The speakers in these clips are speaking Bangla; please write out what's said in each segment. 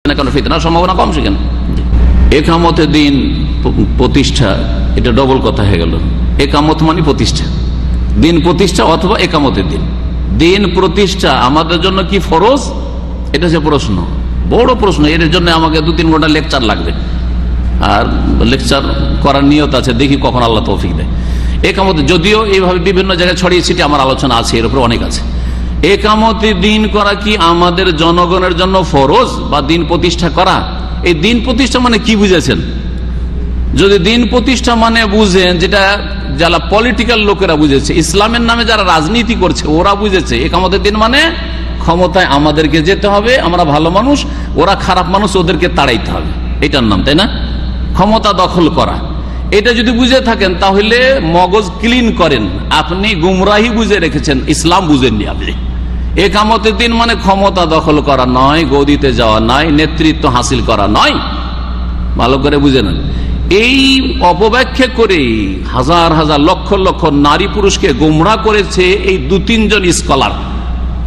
না কেন, ফিতনার সম্ভাবনা কম সেখানে। একামতে দিন প্রতিষ্ঠা, এটা ডবল কথা হয়ে গেল। একামত মানে প্রতিষ্ঠা, দিন প্রতিষ্ঠা অথবা একামতের দিন। দিন প্রতিষ্ঠা আমাদের জন্য কি ফরজ? এটা যে প্রশ্ন, বড় প্রশ্ন। এর জন্য আমাকে 2-3 ঘন্টা লেকচার লাগবে, আর লেকচার করার নিয়ত আছে, দেখি কখন আল্লাহ তৌফিক দেয়। একামতে যদিও এইভাবে বিভিন্ন জায়গায় ছড়িয়ে ছিটিয়ে আমার আলোচনা আছে, এর উপর অনেক আছে। একামতে দিন করা কি আমাদের জনগণের জন্য ফরজ বা দিন প্রতিষ্ঠা করা? এই দিন প্রতিষ্ঠা মানে কি বুঝেছেন? যদি দিন প্রতিষ্ঠা মানে বুঝেন যেটা যারা পলিটিক্যাল লোকেরা বুঝেছে, ইসলামের নামে যারা রাজনীতি করছে ওরা বুঝেছে, একামতের দিন মানে ক্ষমতায় আমাদেরকে যেতে হবে, আমরা ভালো মানুষ, ওরা খারাপ মানুষ, ওদেরকে তাড়াইতে হবে, এটার নাম, তাই না? ক্ষমতা দখল করা। এটা যদি বুঝে থাকেন তাহলে মগজ ক্লিন করেন, আপনি গুমরাহি বুঝে রেখেছেন, ইসলাম বুঝেননি আপনি। একামতের দিন মানে ক্ষমতা দখল করা নয়, গদিতে যাওয়া নয়, নেতৃত্ব হাসিল করা নয়, ভালো করে বুঝে নেন। এই অপব্যাখ্যা করে হাজার হাজার লক্ষ লক্ষ নারী পুরুষকে গুমরাহ করেছে এই 2-3 জন স্কলার,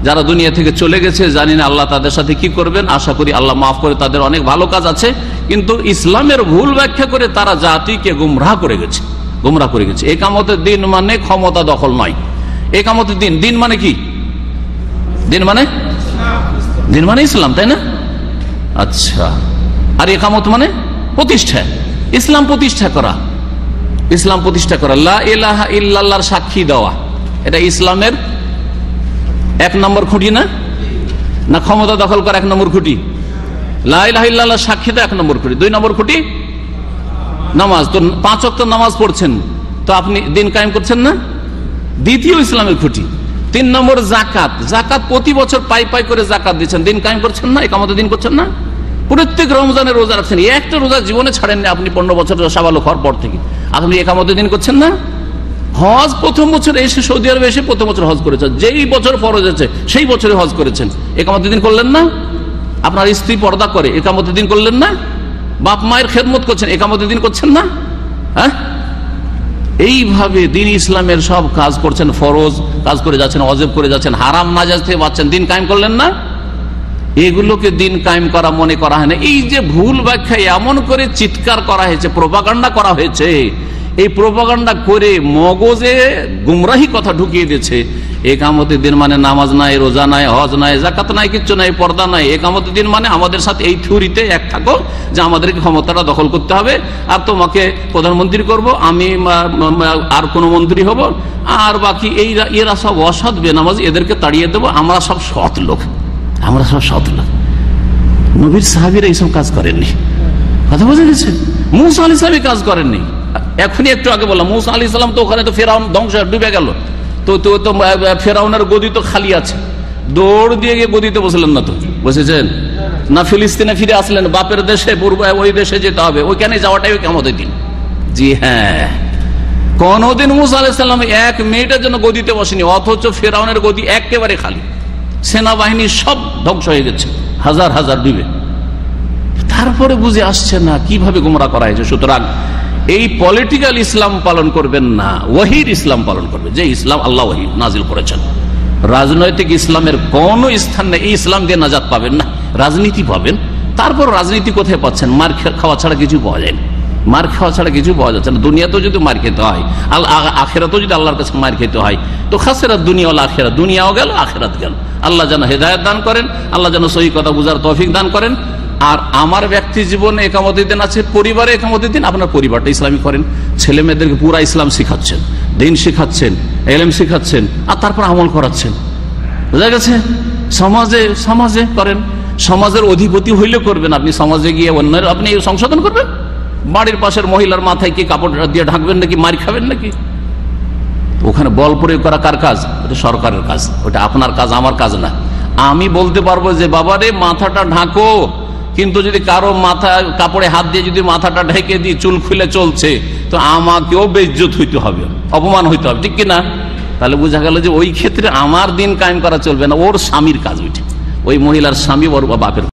যারা দুনিয়া থেকে চলে গেছে। জানি না আল্লাহ তাদের সাথে কি করবেন, আশা করি আল্লাহ মাফ করে, তাদের অনেক ভালো কাজ আছে, কিন্তু ইসলামের ভুল ব্যাখ্যা করে তারা জাতিকে গুমরাহ করে গেছে। একামতের দিন মানে ক্ষমতা দখল নয়। একামতের দিন, দিন মানে কি? দিন মানে ইসলাম, তাই না? আচ্ছা, আর একামত মানে প্রতিষ্ঠা, ইসলাম প্রতিষ্ঠা করা, লা ইলাহা ইল্লাল্লাহর সাক্ষী দেওয়া, এটা ইসলামের 1 নম্বর খুঁটি না? না ক্ষমতা দখল করা 1 নম্বর খুঁটি? লা ইলাহা ইল্লাল্লাহর সাক্ষী দেওয়া 1 নম্বর খুঁটি। 2 নম্বর খুঁটি নামাজ। তো 5 ওয়াক্ত নামাজ পড়ছেন, তো আপনি দিন কায়েম করছেন না? দ্বিতীয় ইসলামের খুঁটি। 3 নম্বর জাকাত প্রতি বছর পাই করে জাকাত দিচ্ছেন, দিন কায়েম করছেন না? একামতের দিন করছেন না? প্রত্যেক রমজানের রোজা রাখছেন, একটা রোজা জীবনে ছাড়েননি আপনি 15 বছর সাবালক হওয়ার পর থেকে, আপনি একামতের দিন করছেন না? হজ প্রথম বছর এসে সৌদি আরবে এসে প্রথম বছর হজ করেছেন, যেই বছর ফরজ আছে সেই বছরে হজ করেছেন, একামতের দিন করলেন না? আপনার স্ত্রী পর্দা করে, একামতের দিন করলেন না? বাপ মায়ের খেদমত করছেন, একামতের দিন করছেন না? হ্যাঁ, এইভাবে দিন ইসলামের সব কাজ করছেন, ফরজ কাজ করে যাচ্ছেন, ওয়াজিব করে যাচ্ছেন, হারাম নাজায়েজ থেকে বাঁচছেন, দিন কায়েম করলেন না? এগুলোকে দিন কায়েম করা মনে করা হয় না। এই যে ভুল ব্যাখ্যা এমন করে চিৎকার করা হয়েছে, প্রোপাগান্ডা করা হয়েছে, এই প্রোপাগান্ডা করে মগজে গুমরাহি কথা ঢুকিয়ে দিয়েছে। একামতের দিন মানে নামাজ নাই, রোজা নাই, হজ নাই, জাকাত নাই, কিচ্ছু নাই, পর্দা নাই। একামতের দিন মানে আমাদের সাথে এই থিওরিতে এক থাকো যে আমাদেরকে ক্ষমতাটা দখল করতে হবে, আর তোমাকে প্রধানমন্ত্রী করব, আমি আর কোন মন্ত্রী হব, আর বাকি এরা সব অসৎ বেনামাজ, এদেরকে তাড়িয়ে দেবো, আমরা সব সৎ লোক। নবীর সাহাবীরা এইসব কাজ করেননি, কথা বোঝা গেছে? মুসা আলাইহিস সালাম কাজ করেননি। এখনই একটু আগে বললাম, মুসা আলাইহিস সালাম তো ওখানে তো ফেরাউন ধ্বংস ডুবে গেল, তো ফেরাউনের গদি তো খালি আছে, দৌড় দিয়ে গিয়ে গদিতে বসলেন না, তো বসেছেন না? ফিলিস্তিনে ফিরে আসলেন, বাপের দেশে, ওই দেশে যেতে হবে, ওইখানে যাওয়াটাই কিয়ামতের দিন। জি হ্যাঁ, কোনদিন মুসা আলাইহিস সালাম 1 মিনিটের জন্য গদিতে বসেনি, অথচ ফেরাউনের গদি একেবারে খালি, সেনাবাহিনী সব ধ্বংস হয়ে গেছে, হাজার হাজার ডুবে। তারপরে বুঝে আসছে না কিভাবে গুমরাহ করা হয়েছে। সুতরাং এই পলিটিক্যাল ইসলাম পালন করবেন না, ওয়াহির ইসলাম পালন করবে, যে ইসলাম আল্লাহ ওয়াহি নাজিল করেছেন। রাজনৈতিক ইসলামের কোন স্থান নেই, এই ইসলাম দিয়ে নাজাত পাবেন না, রাজনীতি পাবেন। তারপর রাজনীতি কোথায় পাচ্ছেন? মার খাওয়া ছাড়া কিছু পাওয়া যায় না, মার খাওয়া ছাড়া কিছু পাওয়া যাচ্ছে না। দুনিয়াতেও যদি মার খেতে হয়, আখেরাতেও যদি আল্লাহর কাছে মার খেতে হয়, তো খাসেরাত দুনিয়া ওয়াল আখিরাত, দুনিয়াও গেল, আখিরাত গেল। আল্লাহ যেন হেদায়েত দান করেন, আল্লাহ যেন সহি কথা বুঝার তৌফিক দান করেন। আর আমার ব্যক্তি জীবনে একামতের দিন আছে, পরিবারে একামতের দিন, আপনার পরিবারটা ইসলামী করেন, ছেলে মেয়েদেরকে পুরা ইসলাম শিখাচ্ছেন, দিন শিখাচ্ছেন, ইলম শিখাচ্ছেন, আর তারপর আমল করাচ্ছেন। বুঝা গেছে? সমাজে করেন, সমাজের অধিপতি হইলে করবেন। আপনি সমাজে গিয়ে অন্যের আপনি সংশোধন করবেন? বাড়ির পাশের মহিলার মাথায় কি কাপড় দিয়ে ঢাকবেন নাকি? মার খাবেন নাকি? ওখানে বল প্রয়োগ করা কার কাজ? ওটা সরকারের কাজ, ওটা আপনার কাজ, আমার কাজ না। আমি বলতে পারবো যে বাবারে মাথাটা ঢাকো, কিন্তু যদি কারো মাথা কাপড়ে হাত দিয়ে যদি মাথাটা ঢেকে দিই, চুল খুলে চলছে, তো আমাকেও বেইজ্জত হইতে হবে, অপমান হইতে হবে, ঠিক কিনা? তাহলে বোঝা গেল যে ওই ক্ষেত্রে আমার দিন কায়েম করা চলবে না, ওর স্বামীর কাজ ওইটা, ওই মহিলার স্বামী ওর বাপের